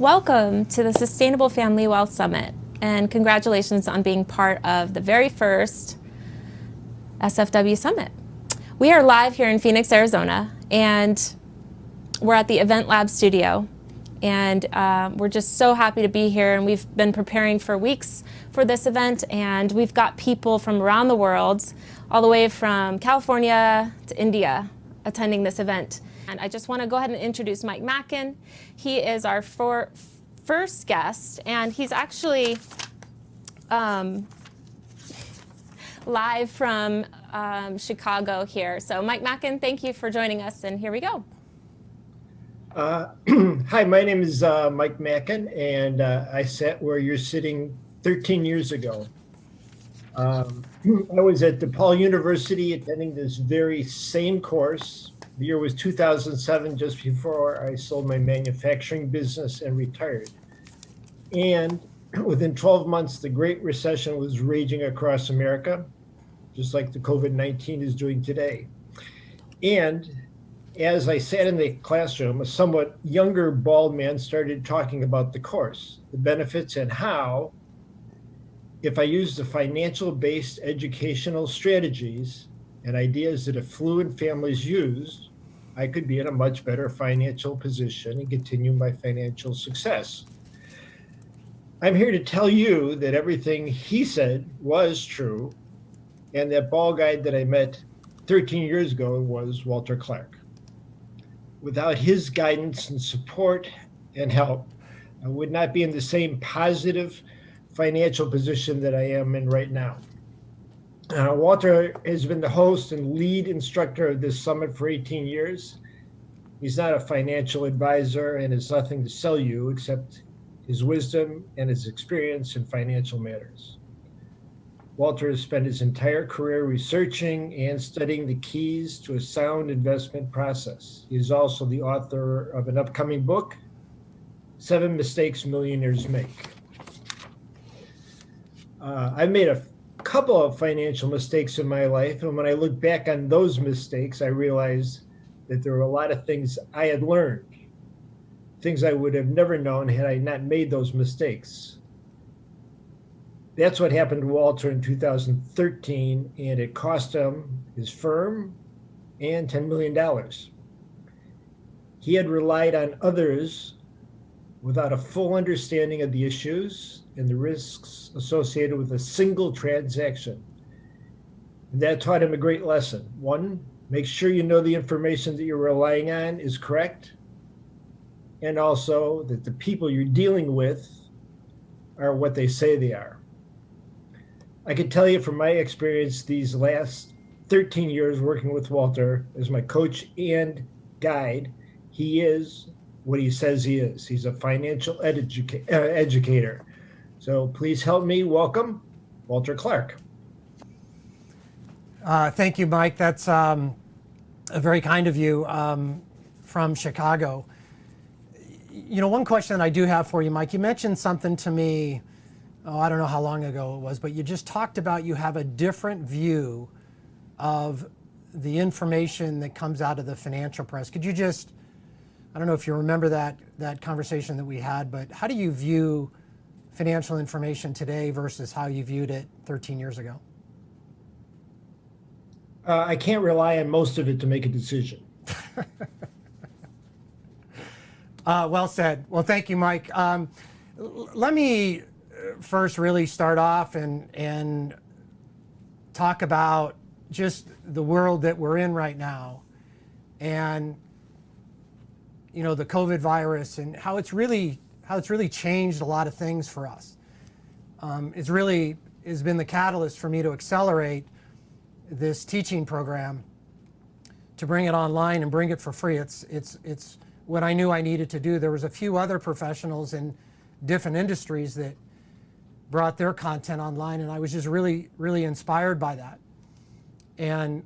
Welcome to the Sustainable Family Wealth Summit, and congratulations on being part of the very first SFW Summit. We are live here in Phoenix, Arizona, and we're at the Event Lab studio, and we're just so happy to be here, and we've been preparing for weeks for this event, and we've got people from around the world, all the way from California to India, attending this event. And I just want to go ahead and introduce Mike Mackin. He is our first guest, and he's actually live from Chicago here. So Mike Mackin, thank you for joining us, and here we go. Hi, my name is Mike Mackin, and I sat where you're sitting 13 years ago. I was at DePaul University attending this very same course. The year was 2007, just before I sold my manufacturing business and retired. And within 12 months, the Great Recession was raging across America, just like the COVID-19 is doing today. And as I sat in the classroom, a somewhat younger bald man started talking about the course, the benefits, and how, if I used the financial-based educational strategies and ideas that affluent families used, I could be in a much better financial position and continue my financial success. I'm here to tell you that everything he said was true, and that bald guy that I met 13 years ago was Walter Clarke. Without his guidance and support and help, I would not be in the same positive financial position that I am in right now. Walter has been the host and lead instructor of this summit for 18 years. He's not a financial advisor and has nothing to sell you except his wisdom and his experience in financial matters. Walter has spent his entire career researching and studying the keys to a sound investment process. He is also the author of an upcoming book, 7 Mistakes Millionaires Make. I've made a couple of financial mistakes in my life, and when I look back on those mistakes, I realized that there were a lot of things I had learned, things I would have never known had I not made those mistakes. That's what happened to Walter in 2013, and it cost him his firm and $10 million. He had relied on others without a full understanding of the issues and the risks associated with a single transaction. And that taught him a great lesson. One, make sure you know the information that you're relying on is correct, and also that the people you're dealing with are what they say they are. I can tell you from my experience these last 13 years working with Walter as my coach and guide, he is what he says he is. He's a financial educator. So please help me welcome Walter Clarke. Thank you, Mike. That's very kind of you from Chicago. You know, one question I do have for you, Mike, you mentioned something to me, I don't know how long ago it was, but you just talked about you have a different view of the information that comes out of the financial press. Could you just, I don't know if you remember that conversation that we had, but how do you view financial information today versus how you viewed it 13 years ago? I can't rely on most of it to make a decision. Well said. Well, thank you, Mike. Let me first really start off and talk about just the world that we're in right now, and you know, the COVID virus and how it's really changed a lot of things for us. It's really has been the catalyst for me to accelerate this teaching program, to bring it online and bring it for free. It's what I knew I needed to do. There was a few other professionals in different industries that brought their content online, and I was just really, really inspired by that. And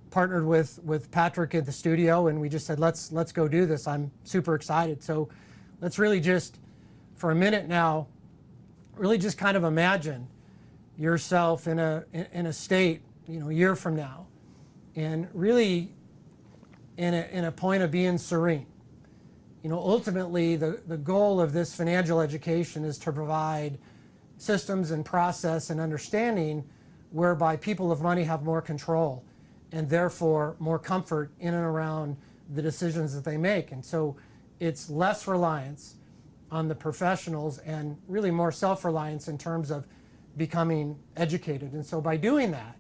partnered with Patrick at the studio, and we just said, let's go do this. I'm super excited. So let's really just, for a minute now, really just kind of imagine yourself in a state, you know, a year from now, and really in a point of being serene ultimately the goal of this financial education is to provide systems and process and understanding whereby people of money have more control and therefore more comfort in and around the decisions that they make. And so it's less reliance on the professionals and really more self-reliance in terms of becoming educated. And so by doing that,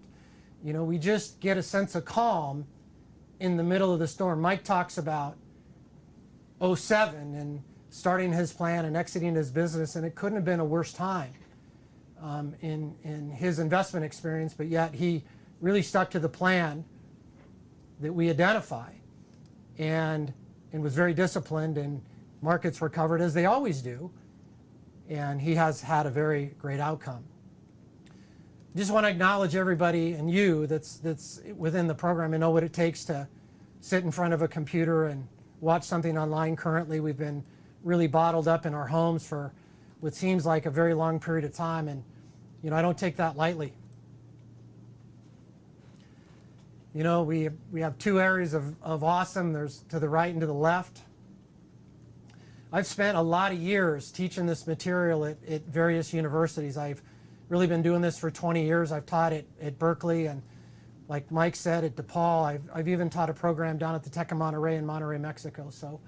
we just get a sense of calm in the middle of the storm. Mike talks about '07 and starting his plan and exiting his business, and it couldn't have been a worse time in his investment experience, but yet he really stuck to the plan that we identify and was very disciplined, and markets recovered as they always do, and he has had a very great outcome. Just want to acknowledge everybody and you that's within the program and know what it takes to sit in front of a computer and watch something online. Currently, we've been really bottled up in our homes for what seems like a very long period of time, and I don't take that lightly. We have two areas of awesome. There's to the right and to the left. I've spent a lot of years teaching this material at various universities. I've really been doing this for 20 years. I've taught it at Berkeley, and like Mike said, at DePaul. I've even taught a program down at the Tech of Monterrey in Monterrey, Mexico. So,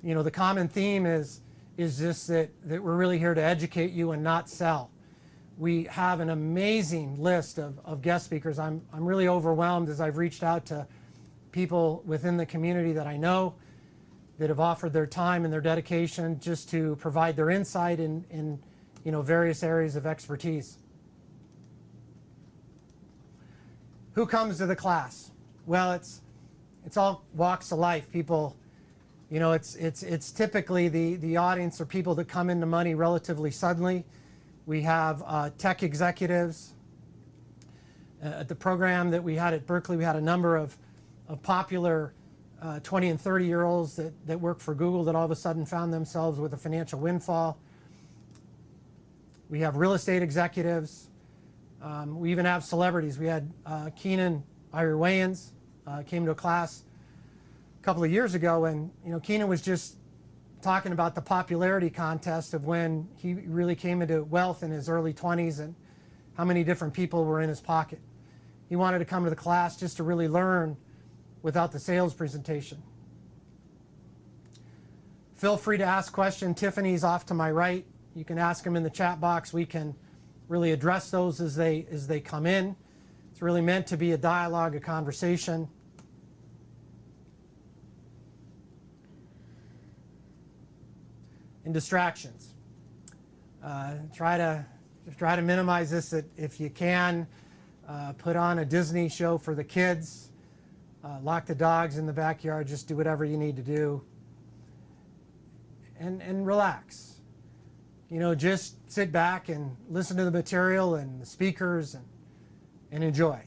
the common theme is just that we're really here to educate you and not sell. We have an amazing list of guest speakers. I'm really overwhelmed as I've reached out to people within the community that I know that have offered their time and their dedication just to provide their insight in various areas of expertise. Who comes to the class? Well, it's all walks of life. People, it's typically the audience are people that come into money relatively suddenly. We have tech executives. At the program that we had at Berkeley, we had a number of popular 20 and 30-year-olds that work for Google that all of a sudden found themselves with a financial windfall. We have real estate executives. We even have celebrities. We had Keenan Irie Wayans came to a class a couple of years ago, and Keenan was just talking about the popularity contest of when he really came into wealth in his early 20s and how many different people were in his pocket. He wanted to come to the class just to really learn without the sales presentation. Feel free to ask questions. Tiffany's off to my right. You can ask them in the chat box. We can really address those as they come in. It's really meant to be a dialogue, a conversation. And distractions. Try to minimize this if you can. Put on a Disney show for the kids. Lock the dogs in the backyard. Just do whatever you need to do. And relax. Just sit back and listen to the material and the speakers and enjoy.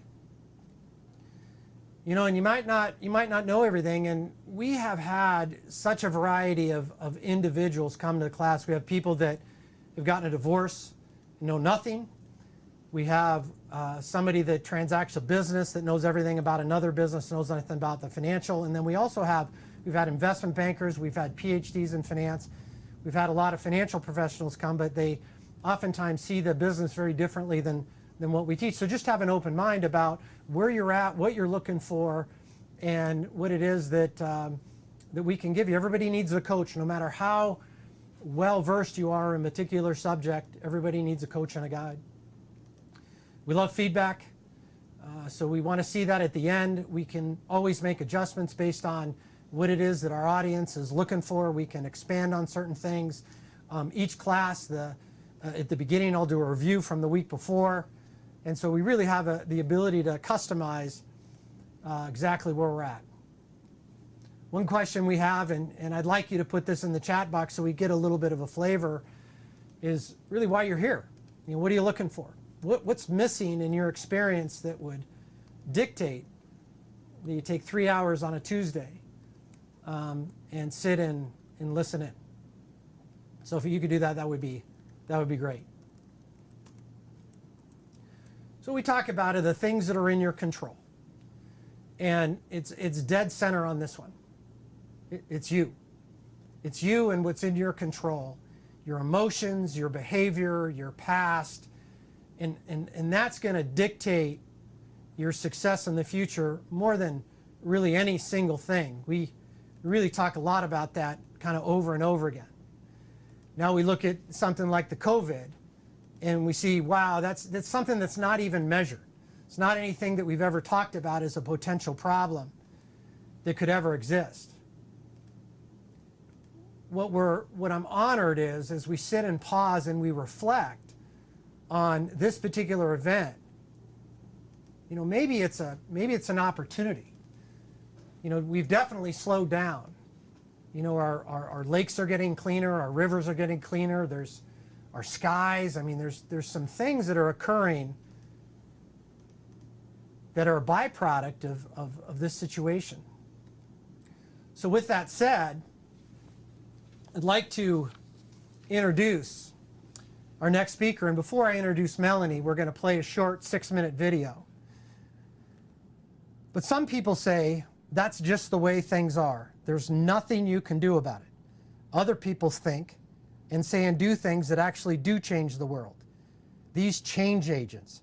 And you might not know everything, and we have had such a variety of individuals come to the class. We have people that have gotten a divorce, know nothing. We have somebody that transacts a business that knows everything about another business, knows nothing about the financial. And then we've had investment bankers, we've had PhDs in finance. We've had a lot of financial professionals come, but they oftentimes see the business very differently than what we teach. So just have an open mind about where you're at, what you're looking for, and what it is that we can give you. Everybody needs a coach, no matter how well-versed you are in a particular subject. Everybody needs a coach and a guide. We love feedback, so we want to see that at the end. We can always make adjustments based on what it is that our audience is looking for. We can expand on certain things. Each class, at the beginning, I'll do a review from the week before. And so we really have the ability to customize exactly where we're at. One question we have, and I'd like you to put this in the chat box so we get a little bit of a flavor, is really why you're here. What are you looking for? What's missing in your experience that would dictate that you take 3 hours on a Tuesday and sit and listen in? So if you could do that, that would be great. So we talk about the things that are in your control, and it's dead center on this one. It's you. It's you and what's in your control, your emotions, your behavior, your past, and that's going to dictate your success in the future more than really any single thing. We really talk a lot about that kind of over and over again. Now we look at something like the COVID and we see, wow, that's something that's not even measured. It's not anything that we've ever talked about as a potential problem that could ever exist. What I'm honored is, as we sit and pause and we reflect on this particular event, you know, maybe it's an opportunity. You know, we've definitely slowed down. You know, our lakes are getting cleaner, our rivers are getting cleaner, there's our skies. I mean, there's some things that are occurring that are a byproduct of this situation. So with that said, I'd like to introduce our next speaker. And before I introduce Melanie, we're going to play a short 6-minute video. But some people say that's just the way things are. There's nothing you can do about it. Other people think and say and do things that actually do change the world. These change agents,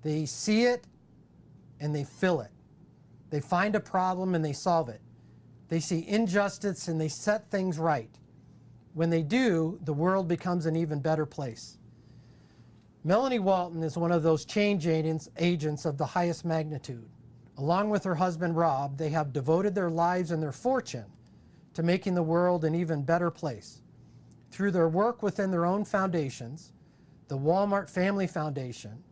they see it and they fill it. They find a problem and they solve it. They see injustice and they set things right. When they do, the world becomes an even better place. Melani Walton is one of those change agents of the highest magnitude. Along with her husband Rob, they have devoted their lives and their fortune to making the world an even better place. Through their work within their own foundations, the Walmart Family Foundation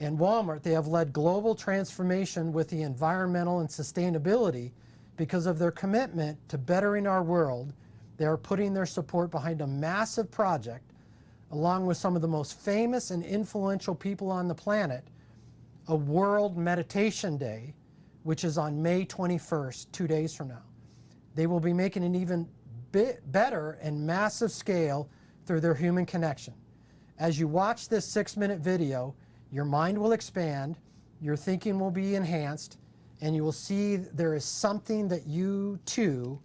and Walmart, they have led global transformation with the environmental and sustainability. Because of their commitment to bettering our world, they are putting their support behind a massive project, along with some of the most famous and influential people on the planet, a World Meditation Day, which is on May 21st, 2 days from now. They will be making an even better and massive scale through their human connection. As you watch this 6-minute video, your mind will expand, your thinking will be enhanced, and you will see there is something that you too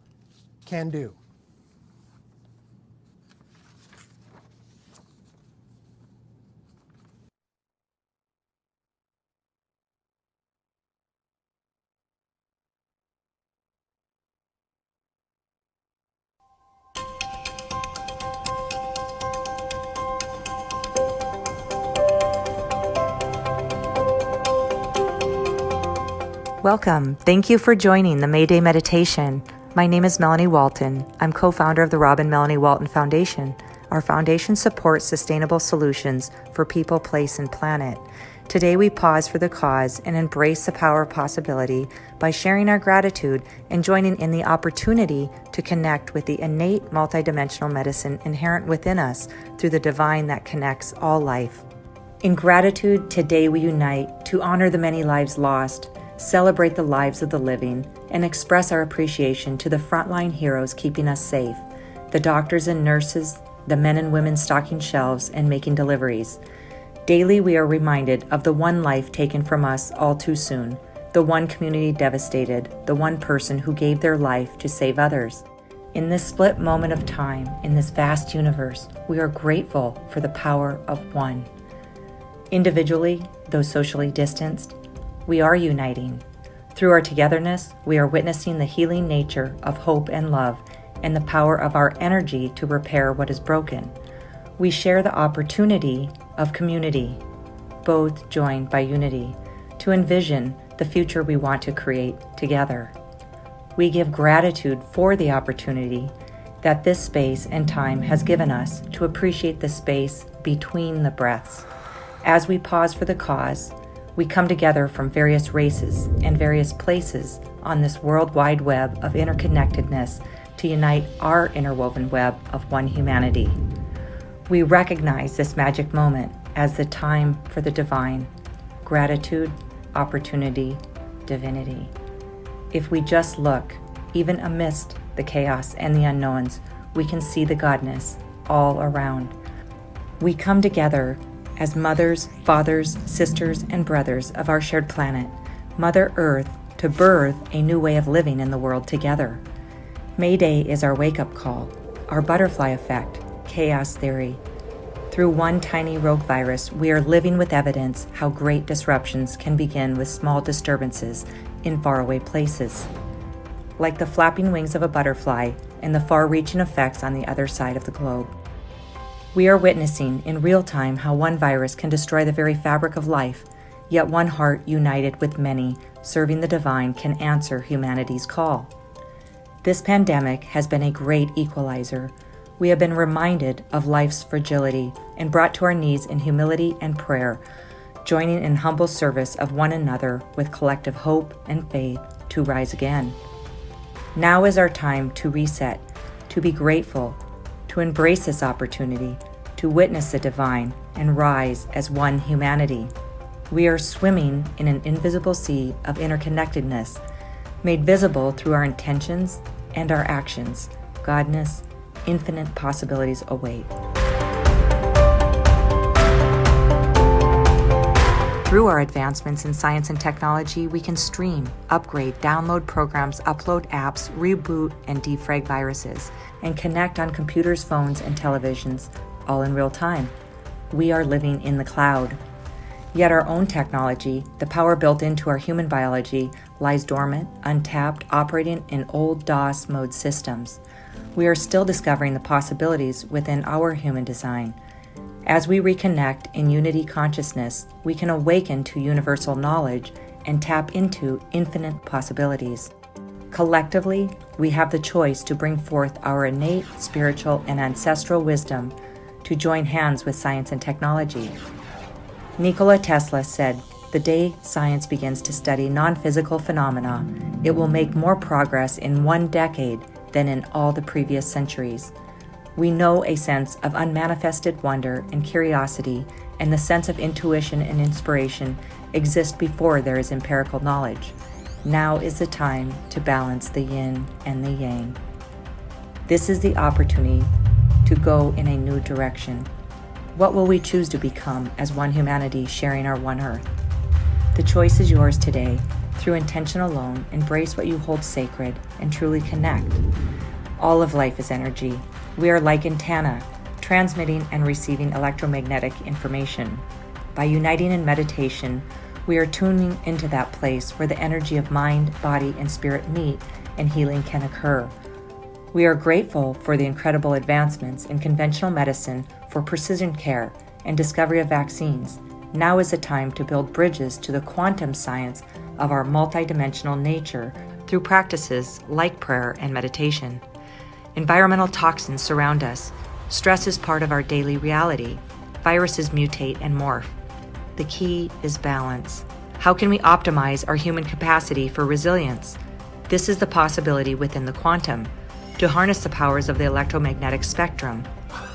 can do. Welcome. Thank you for joining the May Day Meditation. My name is Melani Walton. I'm co-founder of the Rob and Melanie Walton Foundation. Our foundation supports sustainable solutions for people, place, and planet. Today we pause for the cause and embrace the power of possibility by sharing our gratitude and joining in the opportunity to connect with the innate multidimensional medicine inherent within us through the divine that connects all life. In gratitude, today we unite to honor the many lives lost, celebrate the lives of the living, and express our appreciation to the frontline heroes keeping us safe, the doctors and nurses, the men and women stocking shelves and making deliveries. Daily we are reminded of the one life taken from us all too soon, the one community devastated, the one person who gave their life to save others. In this split moment of time, in this vast universe, we are grateful for the power of one. Individually, though socially distanced, we are uniting. Through our togetherness, we are witnessing the healing nature of hope and love and the power of our energy to repair what is broken. We share the opportunity of community, both joined by unity, to envision the future we want to create together. We give gratitude for the opportunity that this space and time has given us to appreciate the space between the breaths. As we pause for the cause, we come together from various races and various places on this worldwide web of interconnectedness to unite our interwoven web of one humanity. We recognize this magic moment as the time for the divine, gratitude, opportunity, divinity. If we just look, even amidst the chaos and the unknowns, we can see the godness all around. We come together as mothers, fathers, sisters, and brothers of our shared planet, Mother Earth, to birth a new way of living in the world together. May Day is our wake-up call, our butterfly effect, chaos theory. Through one tiny rogue virus, we are living with evidence how great disruptions can begin with small disturbances in faraway places. Like the flapping wings of a butterfly and the far-reaching effects on the other side of the globe. We are witnessing in real time how one virus can destroy the very fabric of life, yet one heart united with many, serving the divine, can answer humanity's call. This pandemic has been a great equalizer. We have been reminded of life's fragility and brought to our knees in humility and prayer, joining in humble service of one another with collective hope and faith to rise again. Now is our time to reset, to be grateful, to embrace this opportunity, to witness the divine and rise as one humanity. We are swimming in an invisible sea of interconnectedness, made visible through our intentions and our actions. Godness, infinite possibilities await. Through our advancements in science and technology, we can stream, upgrade, download programs, upload apps, reboot and defrag viruses, and connect on computers, phones, and televisions, all in real time. We are living in the cloud. Yet our own technology, the power built into our human biology, lies dormant, untapped, operating in old DOS mode systems. We are still discovering the possibilities within our human design. As we reconnect in unity consciousness, we can awaken to universal knowledge and tap into infinite possibilities. Collectively, we have the choice to bring forth our innate, spiritual, and ancestral wisdom to join hands with science and technology. Nikola Tesla said, "The day science begins to study non-physical phenomena, it will make more progress in 1 decade than in all the previous centuries." We know a sense of unmanifested wonder and curiosity, and the sense of intuition and inspiration exist before there is empirical knowledge. Now is the time to balance the yin and the yang. This is the opportunity to go in a new direction. What will we choose to become as one humanity sharing our one earth? The choice is yours today. Through intention alone, embrace what you hold sacred and truly connect. All of life is energy. We are like antenna, transmitting and receiving electromagnetic information. By uniting in meditation, we are tuning into that place where the energy of mind, body, and spirit meet and healing can occur. We are grateful for the incredible advancements in conventional medicine for precision care and discovery of vaccines. Now is the time to build bridges to the quantum science of our multidimensional nature through practices like prayer and meditation. Environmental toxins surround us. Stress is part of our daily reality. Viruses mutate and morph. The key is balance. How can we optimize our human capacity for resilience? This is the possibility within the quantum, to harness the powers of the electromagnetic spectrum,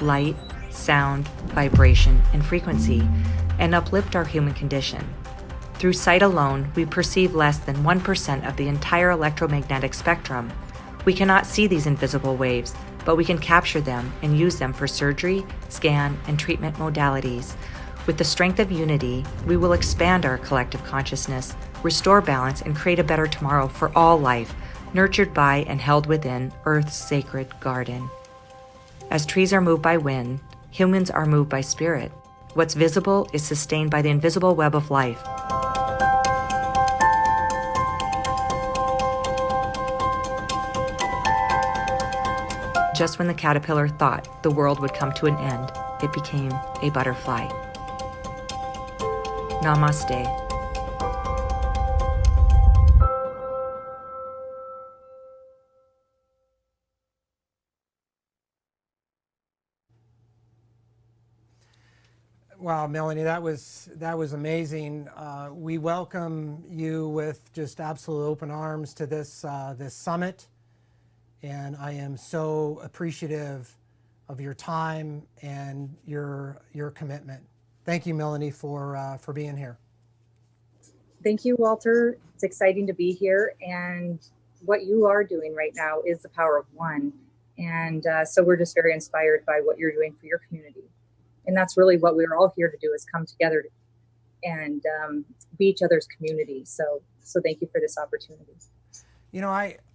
light, sound, vibration, and frequency, and uplift our human condition. Through sight alone, we perceive less than 1% of the entire electromagnetic spectrum. We cannot see these invisible waves, but we can capture them and use them for surgery, scan, and treatment modalities. With the strength of unity, we will expand our collective consciousness, restore balance, and create a better tomorrow for all life, nurtured by and held within Earth's sacred garden. As trees are moved by wind, humans are moved by spirit. What's visible is sustained by the invisible web of life. Just when the caterpillar thought the world would come to an end, it became a butterfly. Namaste. Wow, Melanie, that was amazing. We welcome you with just absolute open arms to this summit, and I am so appreciative of your time and your commitment. Thank you, Melanie, for being here. Thank you, Walter. It's exciting to be here, and what you are doing right now is the power of one, and so we're just very inspired by what you're doing for your community. And that's really what we're all here to do, is come together and be each other's community. So thank you for this opportunity. You know,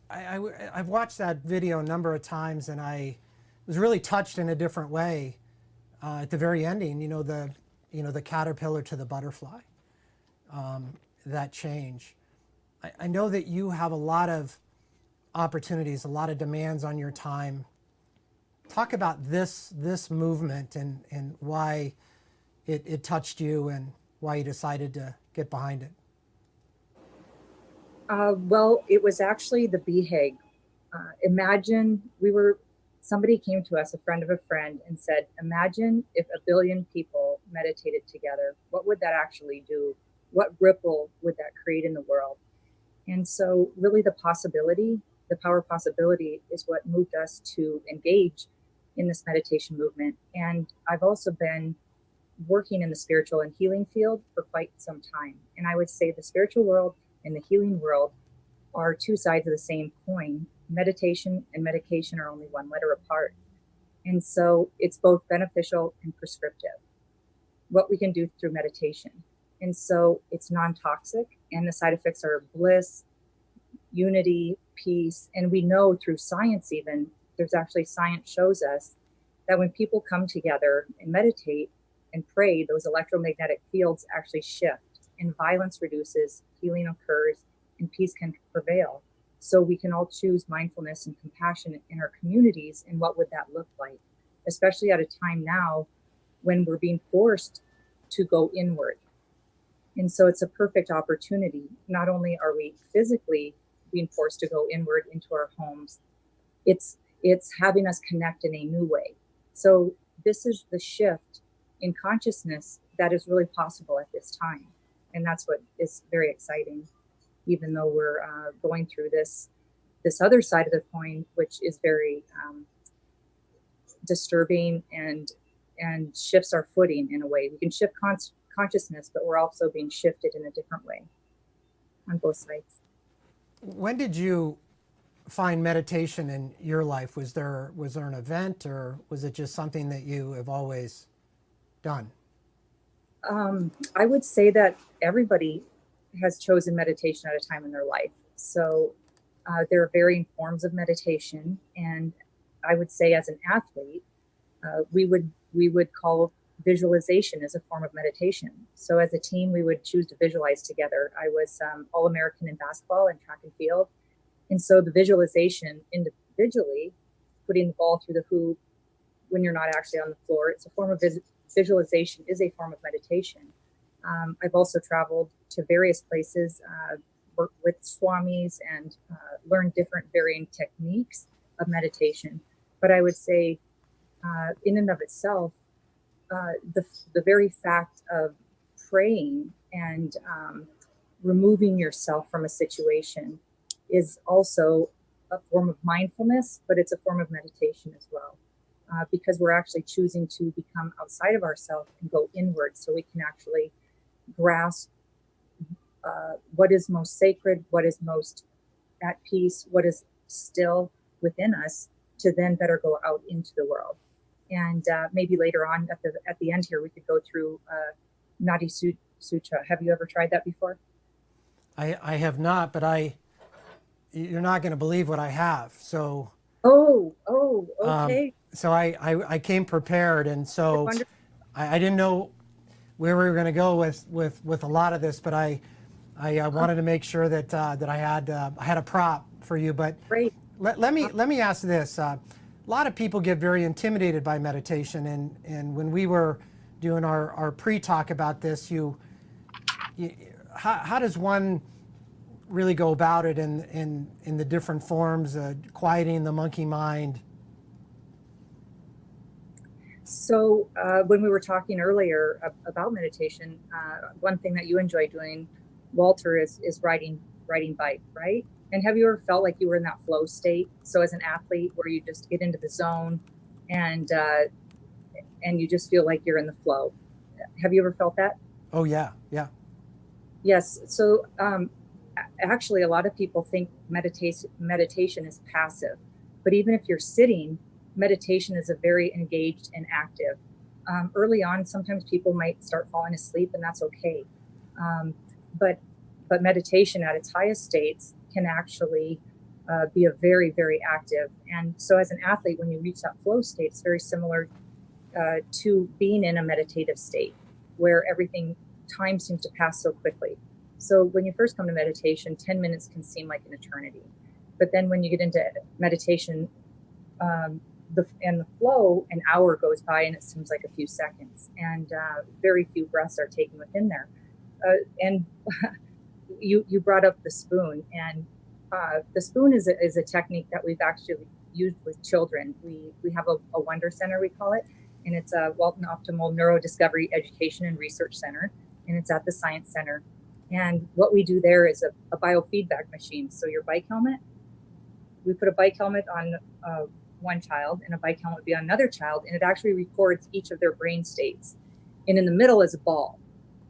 I've watched that video a number of times, and I was really touched in a different way at the very ending. The caterpillar to the butterfly, that change. I know that you have a lot of opportunities, a lot of demands on your time. Talk about this movement and why it touched you and why you decided to get behind it. Well, it was actually the BHAG. Imagine somebody came to us, a friend of a friend, and said, imagine if 1 billion people meditated together. What would that actually do? What ripple would that create in the world? And so really the power of possibility is what moved us to engage in this meditation movement. And I've also been working in the spiritual and healing field for quite some time. And I would say the spiritual world and the healing world are two sides of the same coin. Meditation and medication are only one letter apart. And so it's both beneficial and prescriptive, what we can do through meditation. And so it's non-toxic, and the side effects are bliss, unity, peace. And we know through science even, there's actually science shows us that when people come together and meditate and pray, those electromagnetic fields actually shift and violence reduces, healing occurs, and peace can prevail. So we can all choose mindfulness and compassion in our communities. And what would that look like? Especially at a time now when we're being forced to go inward. And so it's a perfect opportunity. Not only are we physically being forced to go inward into our homes, it's having us connect in a new way. So this is the shift in consciousness that is really possible at this time. And that's what is very exciting, even though we're going through this other side of the coin, which is very disturbing and shifts our footing in a way. We can shift consciousness, but we're also being shifted in a different way on both sides. When did you find meditation in your life? Was there an event, or was it just something that you have always done? I would say that everybody has chosen meditation at a time in their life. So there are varying forms of meditation, and I would say as an athlete, we would call visualization as a form of meditation. So as a team, we would choose to visualize together. I was All-American in basketball and track and field. And so the visualization individually, putting the ball through the hoop when you're not actually on the floor, it's a form of visualization is a form of meditation. I've also traveled to various places, worked with swamis and learned different varying techniques of meditation. But I would say in and of itself, the very fact of praying and removing yourself from a situation is also a form of mindfulness, but it's a form of meditation as well, because we're actually choosing to become outside of ourselves and go inward, so we can actually grasp what is most sacred, what is most at peace, what is still within us, to then better go out into the world. And maybe later on at the end here, we could go through Nadi Sutra. Have you ever tried that before? I have not, but you're not going to believe what I have. So. Oh, okay. So I came prepared, and so I didn't know where we were going to go with a lot of this, but I wanted to make sure that I had a prop for you. But great. Let me ask this. A lot of people get very intimidated by meditation, and when we were doing our pre-talk about this, how does one really go about it in the different forms, quieting the monkey mind? So when we were talking earlier about meditation, one thing that you enjoy doing, Walter, is riding bike, right? And have you ever felt like you were in that flow state? So as an athlete, where you just get into the zone and you just feel like you're in the flow. Have you ever felt that? Oh yeah. Yes. So actually, a lot of people think meditation is passive, but even if you're sitting, meditation is a very engaged and active. Early on, sometimes people might start falling asleep, and that's okay. But meditation at its highest states can actually be a very, very active. And so as an athlete, when you reach that flow state, it's very similar to being in a meditative state where time seems to pass so quickly. So when you first come to meditation, 10 minutes can seem like an eternity. But then when you get into meditation, the flow, an hour goes by and it seems like a few seconds, and very few breaths are taken within there. And you brought up the spoon, and the spoon is a technique that we've actually used with children. We have a Wonder Center, we call it, and it's a Walton Optimal Neurodiscovery Education and Research Center, and it's at the Science Center. And what we do there is a biofeedback machine. So your bike helmet, we put a bike helmet on one child, and a bike helmet would be on another child, and it actually records each of their brain states. And in the middle is a ball.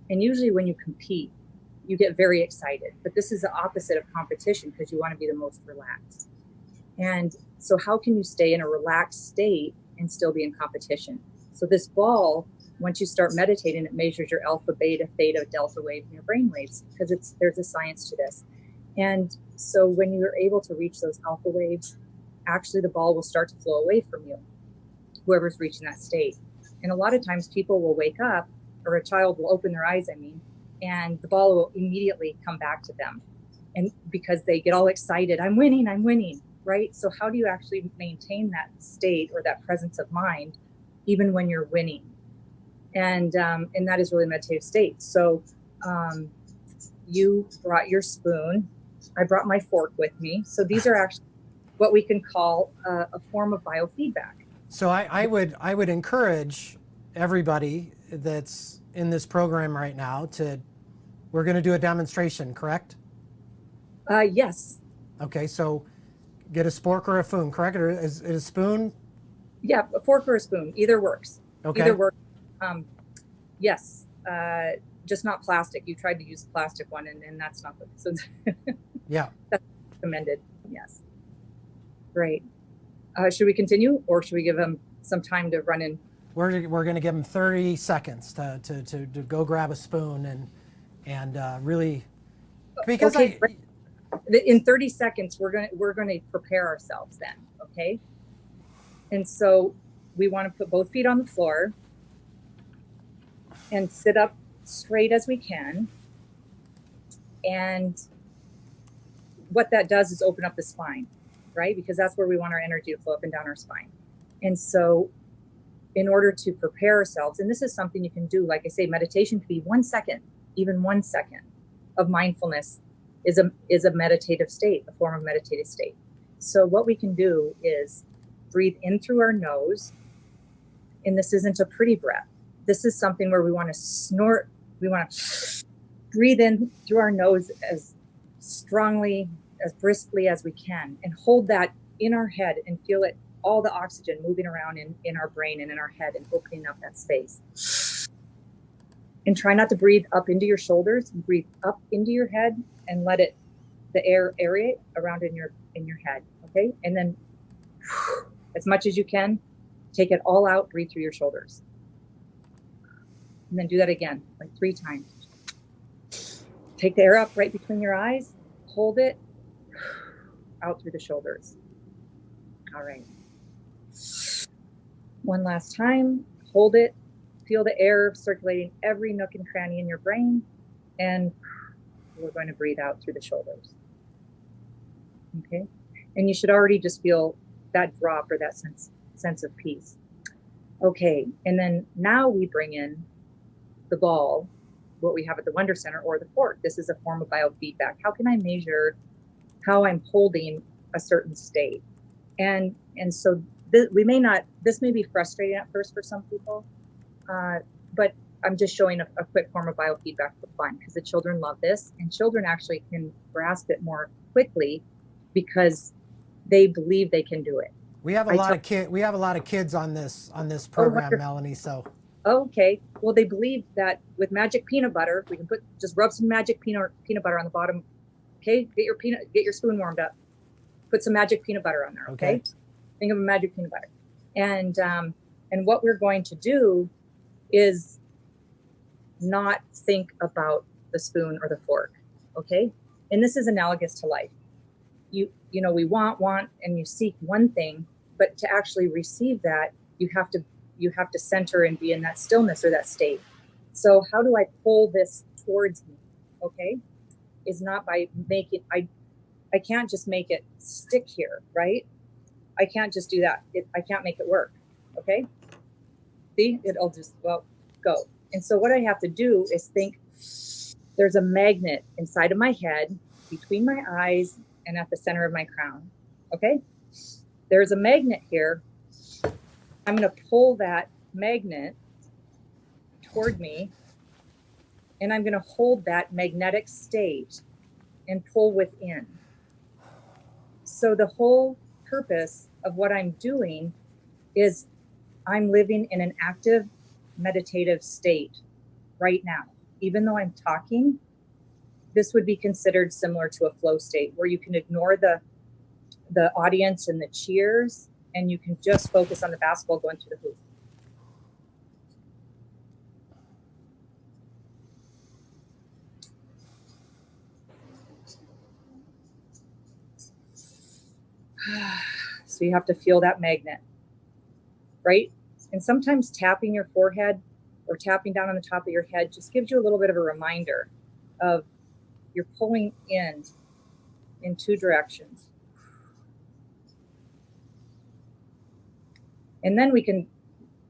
And usually when you compete, you get very excited, but this is the opposite of competition because you want to be the most relaxed. And so how can you stay in a relaxed state and still be in competition? So this ball, once you start meditating, it measures your alpha, beta, theta, delta wave, and your brain waves, because there's a science to this. And so when you're able to reach those alpha waves, actually the ball will start to flow away from you, whoever's reaching that state. And a lot of times people will wake up, or a child will open their eyes, and the ball will immediately come back to them. And because they get all excited, I'm winning, right? So how do you actually maintain that state or that presence of mind, even when you're winning? And that is really a meditative state. So you brought your spoon. I brought my fork with me. So these are actually what we can call a form of biofeedback. So I would encourage everybody that's in this program right now we're going to do a demonstration, correct? Yes. Okay, so get a spork or a spoon, correct? Or is it a spoon? Yeah, a fork or a spoon, either works. Okay. Either works. Yes, just not plastic. You tried to use the plastic one, and that's not good. So Yeah. That's recommended. Yes. Great. Should we continue, or should we give them some time to run in? We're going to give them 30 seconds to go grab a spoon and really, because okay, in 30 seconds we're going to prepare ourselves then. Okay. And so we want to put both feet on the floor and sit up straight as we can. And what that does is open up the spine, right? Because that's where we want our energy to flow up and down our spine. And so in order to prepare ourselves, and this is something you can do, like I say, meditation could be 1 second, even 1 second of mindfulness is a meditative state, a form of meditative state. So what we can do is breathe in through our nose. And this isn't a pretty breath. This is something where we want to snort. We want to breathe in through our nose as strongly, as briskly as we can, and hold that in our head and feel it, all the oxygen moving around in our brain and in our head and opening up that space. And try not to breathe up into your shoulders. Breathe up into your head and let the air aerate around in your head. Okay. And then as much as you can, take it all out, breathe through your shoulders. And then do that again, like 3 times. Take the air up right between your eyes, hold it, out through the shoulders. All right. One last time, hold it, feel the air circulating every nook and cranny in your brain, and we're going to breathe out through the shoulders. Okay. And you should already just feel that drop or that sense of peace. Okay. And then now we bring in the ball, what we have at the Wonder Center, or the fork. This is a form of biofeedback. How can I measure how I'm holding a certain state? And so this may be frustrating at first for some people, but I'm just showing a quick form of biofeedback for fun, because the children love this, and children actually can grasp it more quickly because they believe they can do it. We have a lot of kids on this program, Melanie. So. Okay. Well, they believe that with magic peanut butter, we can just rub some magic peanut butter on the bottom. Okay. Get your spoon warmed up. Put some magic peanut butter on there. Okay. Think of a magic peanut butter. And what we're going to do is not think about the spoon or the fork. Okay. And this is analogous to life. we want, and you seek one thing, but to actually receive that, you have to center and be in that stillness or that state. So how do I pull this towards me? Okay. Is not by making, I can't just make it stick here, right? I can't just do that. I can't make it work. Okay. See, it'll just, well, go. And so what I have to do is think there's a magnet inside of my head, between my eyes and at the center of my crown. Okay. There's a magnet here. I'm going to pull that magnet toward me, and I'm going to hold that magnetic state and pull within. So the whole purpose of what I'm doing is I'm living in an active meditative state right now. Even though I'm talking, this would be considered similar to a flow state where you can ignore the audience and the cheers, and you can just focus on the basketball going through the hoop. So you have to feel that magnet, right? And sometimes tapping your forehead or tapping down on the top of your head just gives you a little bit of a reminder of you're pulling in two directions. And then we can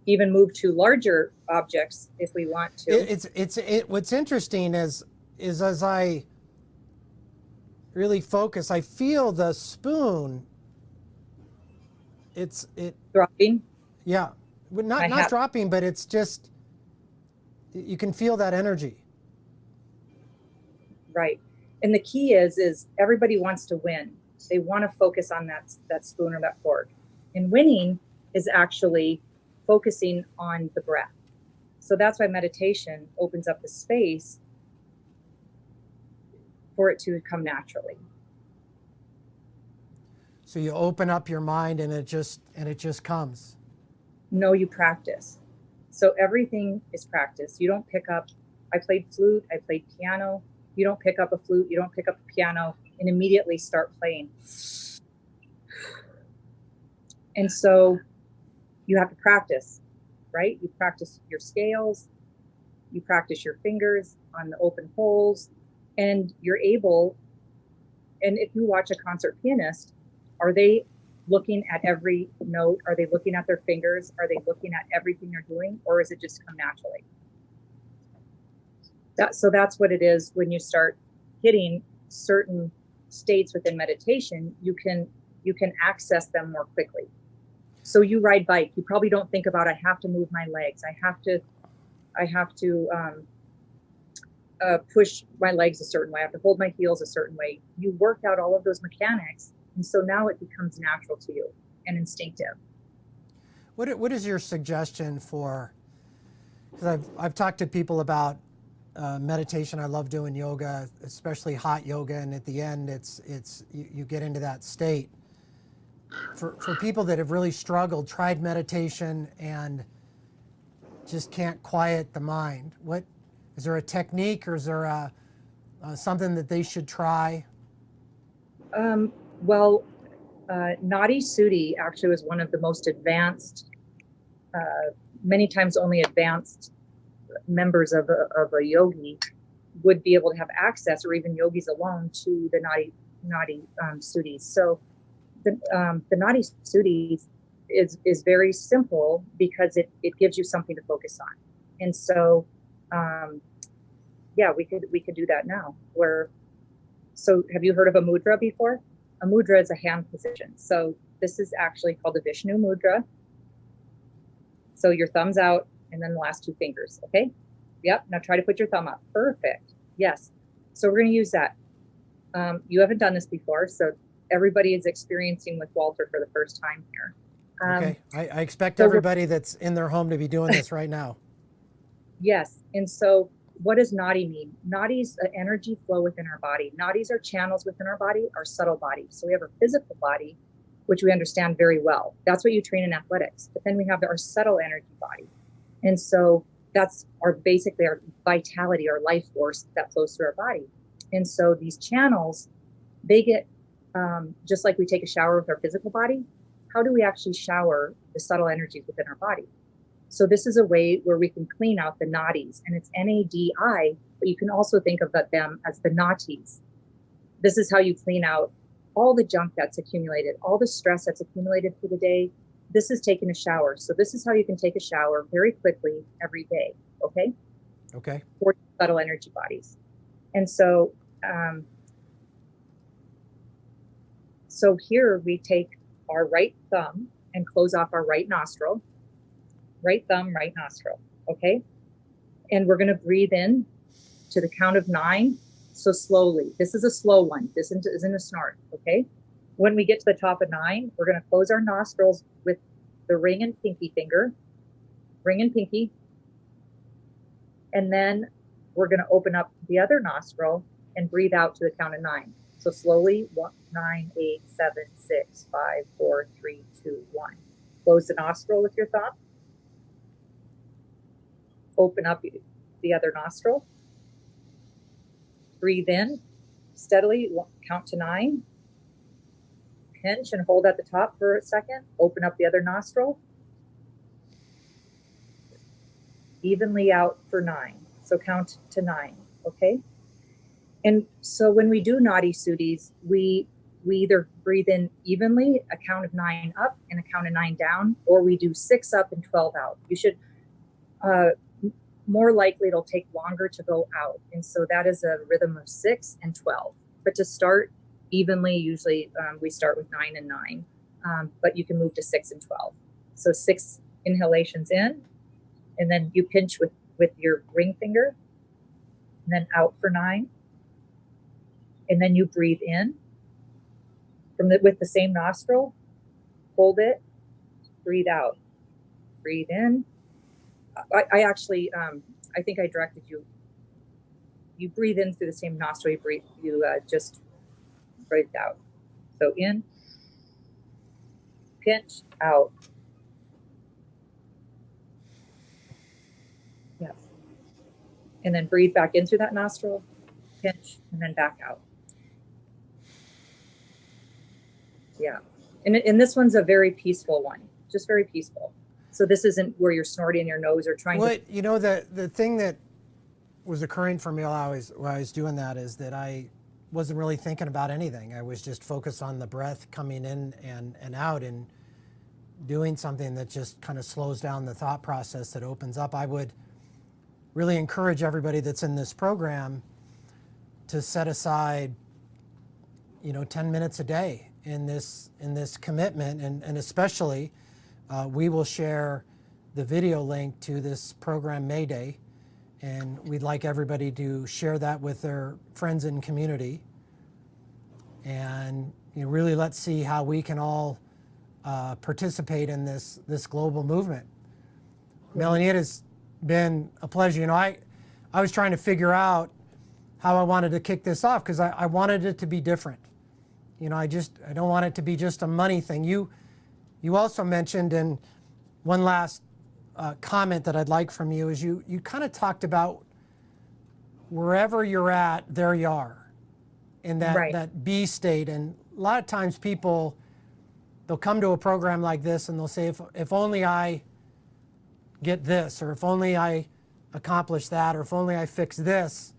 even move to larger objects if we want to. What's interesting is as I really focus, I feel the spoon. It dropping. Yeah, not dropping, but it's just, you can feel that energy. Right. And the key is everybody wants to win. They want to focus on that spoon or that fork. And winning is actually focusing on the breath. So that's why meditation opens up the space for it to come naturally. So you open up your mind and it just comes. No, you practice. So everything is practice. You don't pick up, I played flute, I played piano. You don't pick up a flute, you don't pick up a piano and immediately start playing. And so you have to practice, right? You practice your scales, you practice your fingers on the open holes, and you're able, and if you watch a concert pianist, are they looking at every note? Are they looking at their fingers? Are they looking at everything they're doing? Or is it just come naturally? So that's what it is when you start hitting certain states within meditation, you can access them more quickly. So you ride bike, you probably don't think about, I have to move my legs. I have to push my legs a certain way. I have to hold my heels a certain way. You work out all of those mechanics. And so now it becomes natural to you and instinctive. What is your suggestion for, because I've talked to people about meditation. I love doing yoga, especially hot yoga. And at the end, you get into that state. For people that have really struggled, tried meditation and just can't quiet the mind, is there a technique or is there something that they should try? Well, Nadi Sudi actually was one of the most advanced, many times only advanced members of a yogi would be able to have access, or even yogis alone, to the Nadi Sudis. So the Nadi Sudis is very simple because it gives you something to focus on. And so, yeah, we could do that now. So have you heard of a mudra before? A mudra is a hand position. So this is actually called the Vishnu mudra. So your thumb's out and then the last two fingers. Okay. Yep. Now try to put your thumb up. Perfect. Yes. So we're going to use that. You haven't done this before, so everybody is experiencing with Walter for the first time here. Okay. I expect everybody that's in their home to be doing this right now. Yes. And so what does nadi mean? Nadi is an energy flow within our body. Nadis are channels within our body, our subtle body. So we have our physical body, which we understand very well. That's what you train in athletics. But then we have our subtle energy body. And so that's basically our vitality, our life force that flows through our body. And so these channels, they get Just like we take a shower with our physical body, how do we actually shower the subtle energies within our body? So this is a way where we can clean out the nadis, and it's NADI, but you can also think of them as the natis. This is how you clean out all the junk that's accumulated, all the stress that's accumulated through the day. This is taking a shower. So this is how you can take a shower very quickly every day, okay? Okay. For subtle energy bodies. And so, so here we take our right thumb and close off our right nostril. Right thumb, right nostril, okay? And we're gonna breathe in to the count of 9. So slowly. This is a slow one. This isn't a snort, okay? When we get to the top of 9, we're gonna close our nostrils with the ring and pinky finger. Ring and pinky. And then we're gonna open up the other nostril and breathe out to the count of 9. So slowly, 9, 8, 7, 6, 5, 4, 3, 2, 1. Close the nostril with your thumb. Open up the other nostril. Breathe in steadily, count to 9. Pinch and hold at the top for a second. Open up the other nostril. Evenly out for 9. So count to 9, okay? And so when we do Nadi Sudhis, we either breathe in evenly, a count of 9 up and a count of 9 down, or we do 6 up and 12 out. You should, more likely it'll take longer to go out. And so that is a rhythm of 6 and 12. But to start evenly, usually we start with 9 and 9, but you can move to 6 and 12. So 6 inhalations in, and then you pinch with your ring finger, and then out for 9. And then you breathe in with the same nostril, hold it, breathe out, breathe in. I actually, I think I directed you. You breathe in through the same nostril. You just breathe out. So in, pinch, out. Yes. And then breathe back in through that nostril, pinch, and then back out. Yeah. And this one's a very peaceful one, just very peaceful. So this isn't where you're snorting in your nose or trying to. You know, the thing that was occurring for me while I was doing that is that I wasn't really thinking about anything. I was just focused on the breath coming in and out and doing something that just kind of slows down the thought process that opens up. I would really encourage everybody that's in this program to set aside, 10 minutes a day in this commitment, and especially we will share the video link to this program Mayday, and we'd like everybody to share that with their friends and community, and really let's see how we can all participate in this global movement. Melanie, it has been a pleasure. I was trying to figure out how I wanted to kick this off because I wanted it to be different. I don't want it to be just a money thing. You also mentioned, and one last comment that I'd like from you is you kind of talked about wherever you're at, there you are in that, right. that B state. And a lot of times people, they'll come to a program like this and they'll say, if only I get this, or if only I accomplish that, or if only I fix this,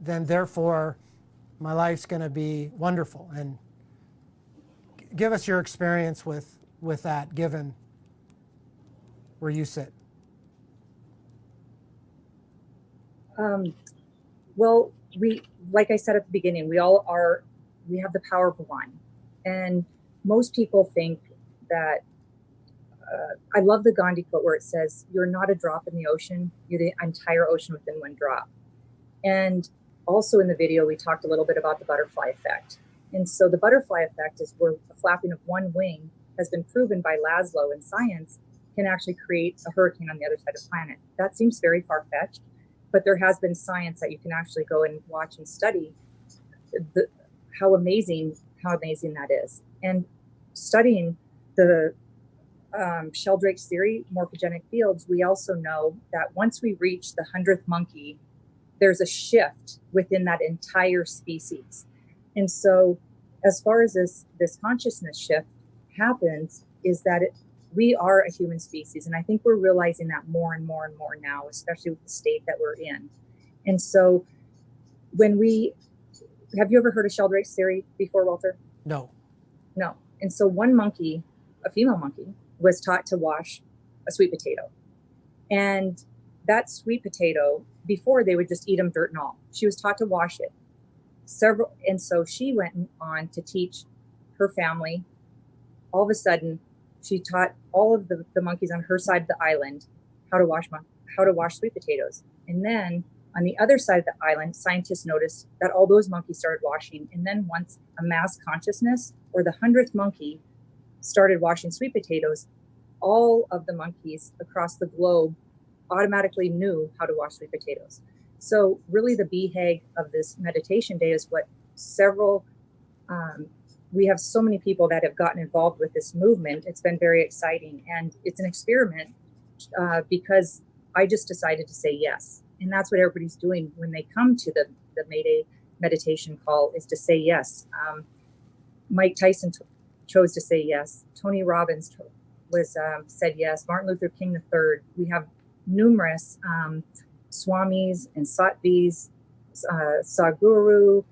then therefore my life's going to be wonderful. And give us your experience with that, given where you sit. Well, like I said at the beginning, we have the power of one. And most people think that, I love the Gandhi quote where it says, you're not a drop in the ocean, you're the entire ocean within one drop. And also in the video, we talked a little bit about the butterfly effect. And so the butterfly effect is where the flapping of one wing has been proven by Laszlo in science can actually create a hurricane on the other side of the planet. That seems very far-fetched, but there has been science that you can actually go and watch and study how amazing that is. And studying the Sheldrake's theory, morphogenic fields, we also know that once we reach the 100th monkey, there's a shift within that entire species. And so as far as this consciousness shift happens, is that we are a human species, and I think we're realizing that more and more and more now, especially with the state that we're in. And so, have you ever heard of Sheldrake's theory before, Walter? No. No. And so one monkey, a female monkey, was taught to wash a sweet potato. And that sweet potato, before they would just eat them dirt and all, she was taught to wash it. And so she went on to teach her family. All of a sudden, she taught all of the monkeys on her side of the island how to wash sweet potatoes. And then on the other side of the island, scientists noticed that all those monkeys started washing. And then once a mass consciousness, or the 100th monkey, started washing sweet potatoes, all of the monkeys across the globe automatically knew how to wash sweet potatoes. So really the BHAG of this meditation day is what we have so many people that have gotten involved with this movement. It's been very exciting, and it's an experiment because I just decided to say yes. And that's what everybody's doing when they come to the May Day meditation call, is to say yes. Mike Tyson chose to say yes. Tony Robbins said yes. Martin Luther King III. We have numerous Swamis and Sattvis, Sadhguru,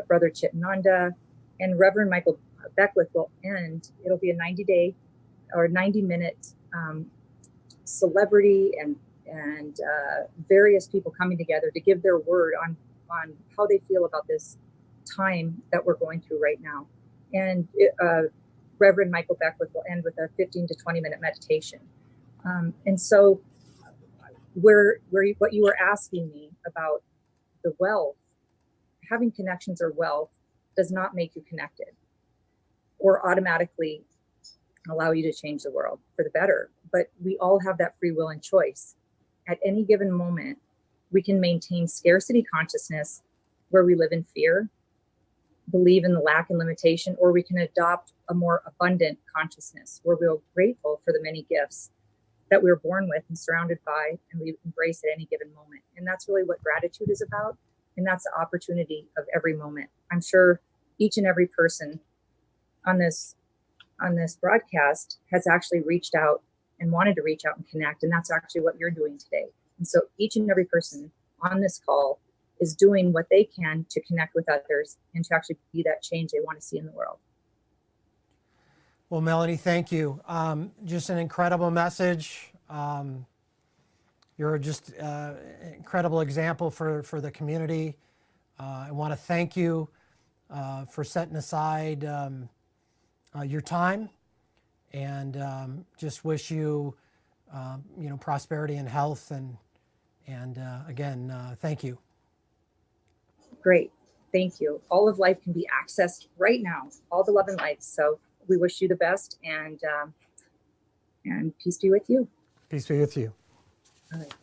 Brother Chitananda, and Reverend Michael Beckwith will end. It'll be a 90-day or 90-minute celebrity and various people coming together to give their word on how they feel about this time that we're going through right now. And Reverend Michael Beckwith will end with a 15 to 20-minute meditation. And so what you were asking me about the wealth, having connections or wealth does not make you connected or automatically allow you to change the world for the better. But we all have that free will and choice. At any given moment, we can maintain scarcity consciousness where we live in fear, believe in the lack and limitation, or we can adopt a more abundant consciousness where we're grateful for the many gifts that we're born with and surrounded by, and we embrace at any given moment. And that's really what gratitude is about. And that's the opportunity of every moment. I'm sure each and every person on this broadcast has actually reached out and wanted to reach out and connect. And that's actually what you're doing today. And so each and every person on this call is doing what they can to connect with others and to actually be that change they want to see in the world. Well, Melanie, thank you. Just an incredible message. You're just an incredible example for the community. I want to thank you for setting aside your time, and just wish you, prosperity and health. And again, thank you. Great. Thank you. All of life can be accessed right now, all the love and light. So we wish you the best, and peace be with you. Peace be with you. All right.